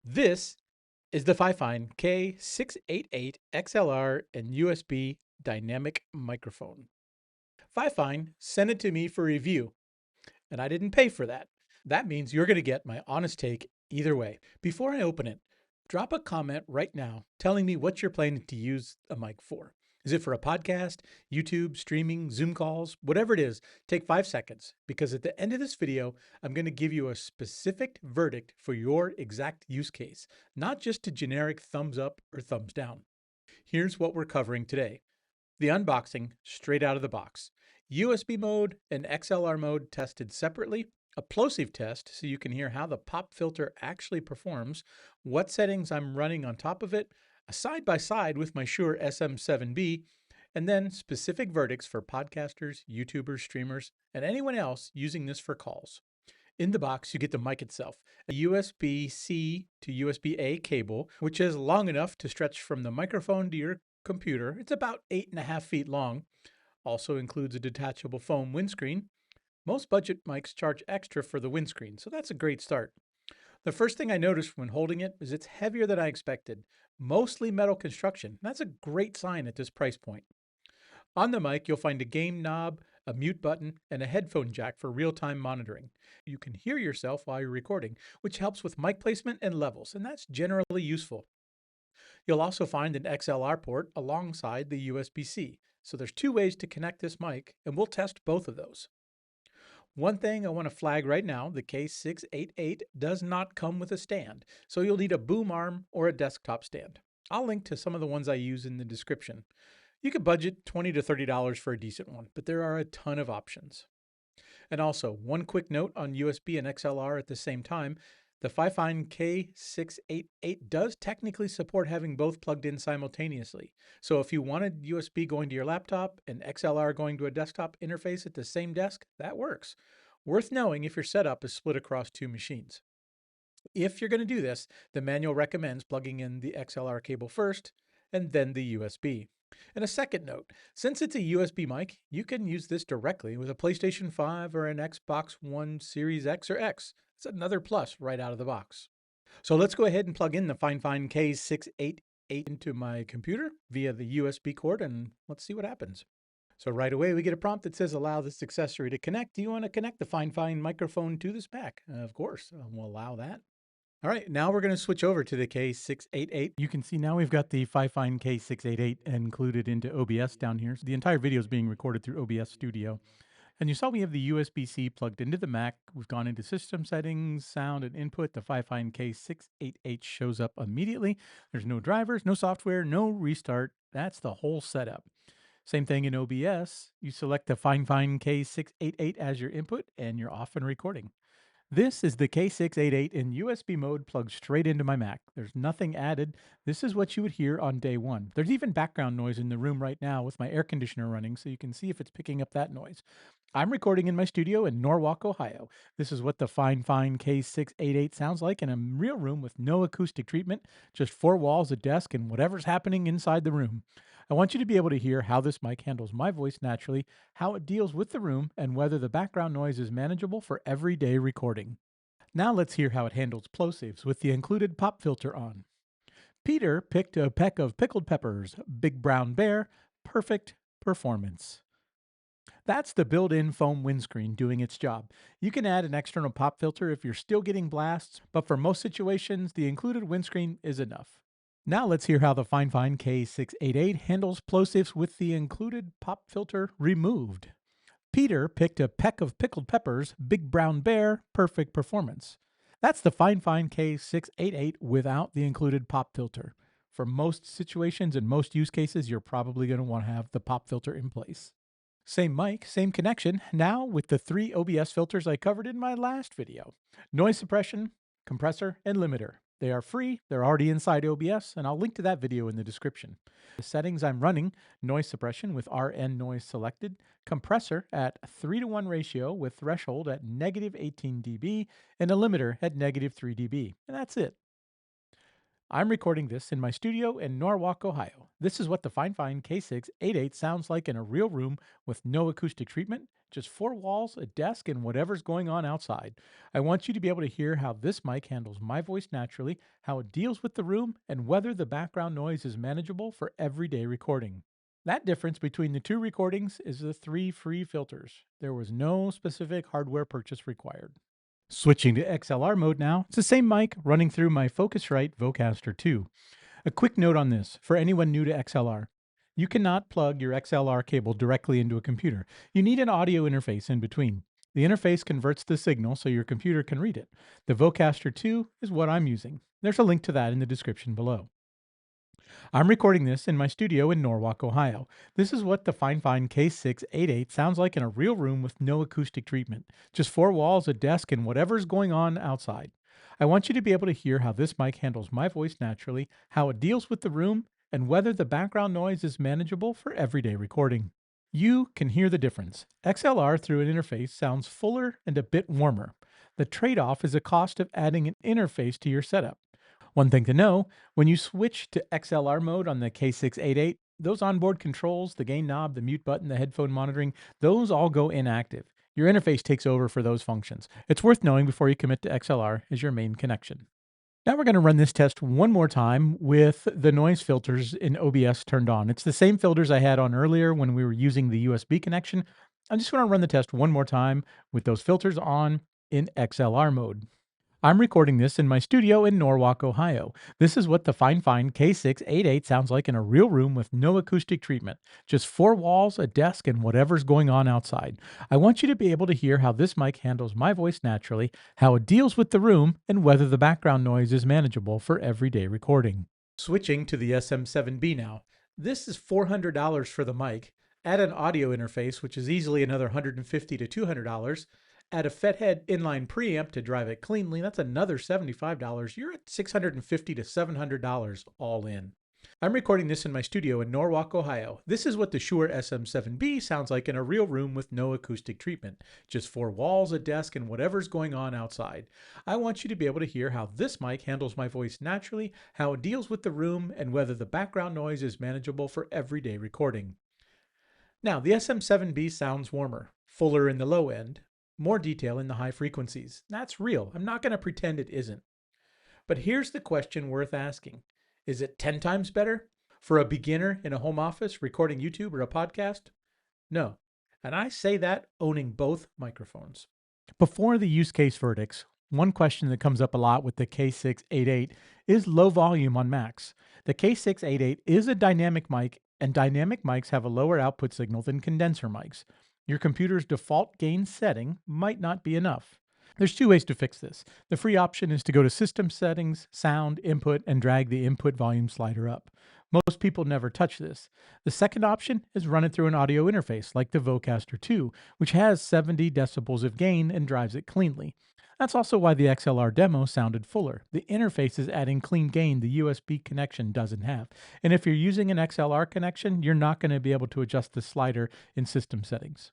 This is the FIFINE K688 XLR and USB dynamic microphone. FIFINE sent it to me for review, and I didn't pay for that. That means you're going to get my honest take either way. Before I open it, drop a comment right now telling me what you're planning to use a mic for. Is it for a podcast, YouTube, streaming, Zoom calls, whatever it is? Take 5 seconds, because at the end of this video, I'm going to give you a specific verdict for your exact use case, not just a generic thumbs up or thumbs down. Here's what we're covering today. The unboxing straight out of the box. USB mode and XLR mode tested separately, a plosive test so you can hear how the pop filter actually performs, what settings I'm running on top of it, a side-by-side with my Shure SM7B, and then specific verdicts for podcasters, YouTubers, streamers, and anyone else using this for calls. In the box, you get the mic itself, a USB-C to USB-A cable, which is long enough to stretch from the microphone to your computer. It's about 8.5 feet long. Also includes a detachable foam windscreen. Most budget mics charge extra for the windscreen, so that's a great start. The first thing I noticed when holding it is it's heavier than I expected, mostly metal construction. That's a great sign at this price point. On the mic, you'll find a gain knob, a mute button, and a headphone jack for real-time monitoring. You can hear yourself while you're recording, which helps with mic placement and levels, and that's generally useful. You'll also find an XLR port alongside the USB-C. So there's two ways to connect this mic, and we'll test both of those. One thing I want to flag right now, the K688 does not come with a stand, so you'll need a boom arm or a desktop stand. I'll link to some of the ones I use in the description. You could budget $20 to $30 for a decent one, but there are a ton of options. And also, one quick note on USB and XLR at the same time, the FIFINE K688 does technically support having both plugged in simultaneously. So if you wanted USB going to your laptop and XLR going to a desktop interface at the same desk, that works. Worth knowing if your setup is split across two machines. If you're going to do this, the manual recommends plugging in the XLR cable first and then the USB. And a second note, since it's a USB mic, you can use this directly with a PlayStation 5 or an Xbox One Series X or X. It's another plus right out of the box. So let's go ahead and plug in the FIFINE K688 into my computer via the USB cord, and let's see what happens. So right away we get a prompt that says allow this accessory to connect. Do you want to connect the FIFINE microphone to this pack? Of course, we'll allow that. All right, now we're going to switch over to the K688. You can see now we've got the FIFINE K688 included into OBS down here. So the entire video is being recorded through OBS Studio. And you saw we have the USB-C plugged into the Mac. We've gone into system settings, sound, and input. The FIFINE K688 shows up immediately. There's no drivers, no software, no restart. That's the whole setup. Same thing in OBS. You select the FIFINE K688 as your input, and you're off and recording. This is the K688 in USB mode plugged straight into my Mac. There's nothing added. This is what you would hear on day one. There's even background noise in the room right now with my air conditioner running, so you can see if it's picking up that noise. I'm recording in my studio in Norwalk, Ohio. This is what the FIFINE K688 sounds like in a real room with no acoustic treatment, just four walls, a desk, and whatever's happening inside the room. I want you to be able to hear how this mic handles my voice naturally, how it deals with the room, and whether the background noise is manageable for everyday recording. Now let's hear how it handles plosives with the included pop filter on. Peter picked a peck of pickled peppers, big brown bear, perfect performance. That's the built-in foam windscreen doing its job. You can add an external pop filter if you're still getting blasts, but for most situations, the included windscreen is enough. Now let's hear how the FIFINE K688 handles plosives with the included pop filter removed. Peter picked a peck of pickled peppers, big brown bear, perfect performance. That's the FIFINE K688 without the included pop filter. For most situations and most use cases, you're probably going to want to have the pop filter in place. Same mic, same connection, now with the 3 OBS filters I covered in my last video. Noise suppression, compressor, and limiter. They are free, they're already inside OBS, and I'll link to that video in the description. The settings I'm running, noise suppression with RN noise selected, compressor at 3:1 ratio with threshold at -18 dB, and a limiter at -3 dB, and that's it. I'm recording this in my studio in Norwalk, Ohio. This is what the FIFINE K688 sounds like in a real room with no acoustic treatment Just four walls, a desk, and whatever's going on outside. I want you to be able to hear how this mic handles my voice naturally, how it deals with the room, and whether the background noise is manageable for everyday recording. That difference between the two recordings is the three free filters. There was no specific hardware purchase required. Switching to XLR mode now, it's the same mic running through my Focusrite Vocaster Two. A quick note on this for anyone new to XLR. You cannot plug your XLR cable directly into a computer. You need an audio interface in between. The interface converts the signal so your computer can read it. The Vocaster 2 is what I'm using. There's a link to that in the description below. I'm recording this in my studio in Norwalk, Ohio. This is what the FIFINE K688 sounds like in a real room with no acoustic treatment. Just four walls, a desk, and whatever's going on outside. I want you to be able to hear how this mic handles my voice naturally, how it deals with the room, and whether the background noise is manageable for everyday recording. You can hear the difference. XLR through an interface sounds fuller and a bit warmer. The trade-off is a cost of adding an interface to your setup. One thing to know, when you switch to XLR mode on the K688, those onboard controls, the gain knob, the mute button, the headphone monitoring, those all go inactive. Your interface takes over for those functions. It's worth knowing before you commit to XLR as your main connection. Now we're going to run this test one more time with the noise filters in OBS turned on. It's the same filters I had on earlier when we were using the USB connection. I'm just going to run the test one more time with those filters on in XLR mode. I'm recording this in my studio in Norwalk, Ohio. This is what the FIFINE K688 sounds like in a real room with no acoustic treatment. Just four walls, a desk, and whatever's going on outside. I want you to be able to hear how this mic handles my voice naturally, how it deals with the room, and whether the background noise is manageable for everyday recording. Switching to the SM7B now. This is $400 for the mic. Add an audio interface, which is easily another $150 to $200. Add a FEThead inline preamp to drive it cleanly. That's another $75. You're at $650 to $700 all in. I'm recording this in my studio in Norwalk, Ohio. This is what the Shure SM7B sounds like in a real room with no acoustic treatment. Just four walls, a desk, and whatever's going on outside. I want you to be able to hear how this mic handles my voice naturally, how it deals with the room, and whether the background noise is manageable for everyday recording. Now, the SM7B sounds warmer, fuller in the low end, more detail in the high frequencies. That's real. I'm not going to pretend it isn't. But here's the question worth asking. Is it 10 times better for a beginner in a home office recording YouTube or a podcast? No. And I say that owning both microphones. Before the use case verdicts, one question that comes up a lot with the K688 is low volume on Macs. The K688 is a dynamic mic, and dynamic mics have a lower output signal than condenser mics. Your computer's default gain setting might not be enough. There's two ways to fix this. The free option is to go to System Settings, Sound, Input, and drag the input volume slider up. Most people never touch this. The second option is run it through an audio interface like the Vocaster Two, which has 70 decibels of gain and drives it cleanly. That's also why the XLR demo sounded fuller. The interface is adding clean gain the USB connection doesn't have. And if you're using an XLR connection, you're not going to be able to adjust the slider in System Settings.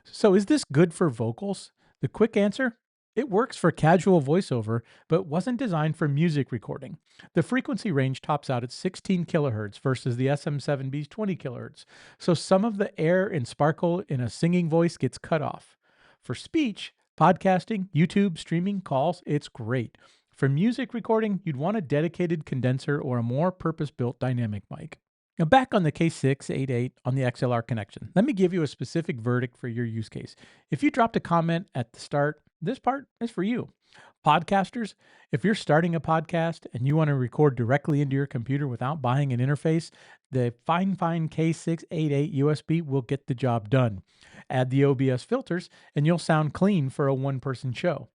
So is this good for vocals? The quick answer, it works for casual voiceover, but wasn't designed for music recording. The frequency range tops out at 16 kilohertz versus the SM7B's 20 kilohertz. So some of the air and sparkle in a singing voice gets cut off. For speech, podcasting, YouTube, streaming, calls, it's great. For music recording, you'd want a dedicated condenser or a more purpose-built dynamic mic. Now back on the K688 on the XLR connection, let me give you a specific verdict for your use case. If you dropped a comment at the start, this part is for you. Podcasters, if you're starting a podcast and you want to record directly into your computer without buying an interface, the FIFINE K688 USB will get the job done. Add the OBS filters and you'll sound clean for a one-person show.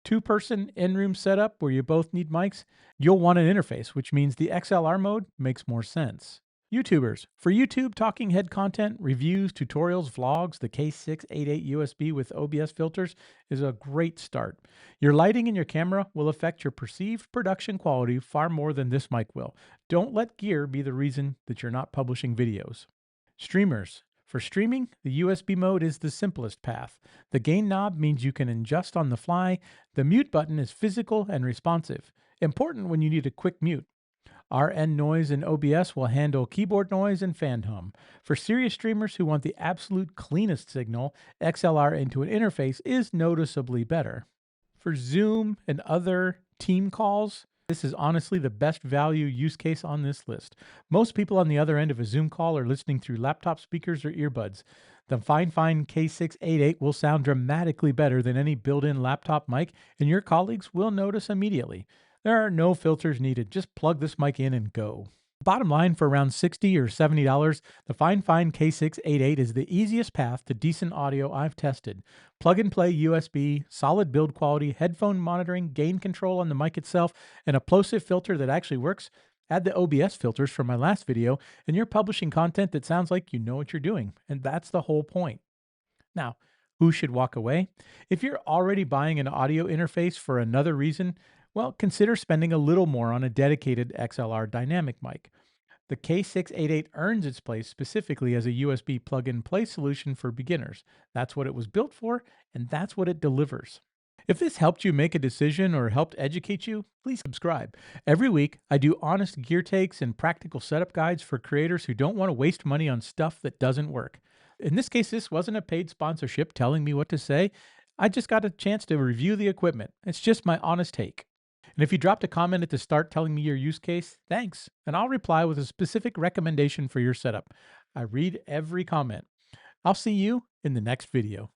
Two-person in-room setup where you both need mics, you'll want an interface, which means the XLR mode makes more sense. YouTubers. For YouTube talking head content, reviews, tutorials, vlogs, the K688 USB with OBS filters is a great start. Your lighting and your camera will affect your perceived production quality far more than this mic will. Don't let gear be the reason that you're not publishing videos. Streamers. For streaming, the USB mode is the simplest path. The gain knob means you can adjust on the fly. The mute button is physical and responsive, important when you need a quick mute. RN noise and OBS will handle keyboard noise and fan hum. For serious streamers who want the absolute cleanest signal, XLR into an interface is noticeably better. For Zoom and other team calls, this is honestly the best value use case on this list. Most people on the other end of a Zoom call are listening through laptop speakers or earbuds. The FIFINE K688 will sound dramatically better than any built-in laptop mic, and your colleagues will notice immediately. There are no filters needed. Just plug this mic in and go. Bottom line, for around $60 or $70, the FIFINE K688 is the easiest path to decent audio I've tested. Plug and play USB, solid build quality, headphone monitoring, gain control on the mic itself, and a Plosive filter that actually works. Add the OBS filters from my last video, and you're publishing content that sounds like you know what you're doing. And that's the whole point. Now, who should walk away? If you're already buying an audio interface for another reason, well, consider spending a little more on a dedicated XLR dynamic mic. The K688 earns its place specifically as a USB plug-and-play solution for beginners. That's what it was built for, and that's what it delivers. If this helped you make a decision or helped educate you, please subscribe. Every week, I do honest gear takes and practical setup guides for creators who don't want to waste money on stuff that doesn't work. In this case, this wasn't a paid sponsorship telling me what to say. I just got a chance to review the equipment. It's just my honest take. And if you dropped a comment at the start telling me your use case, thanks. And I'll reply with a specific recommendation for your setup. I read every comment. I'll see you in the next video.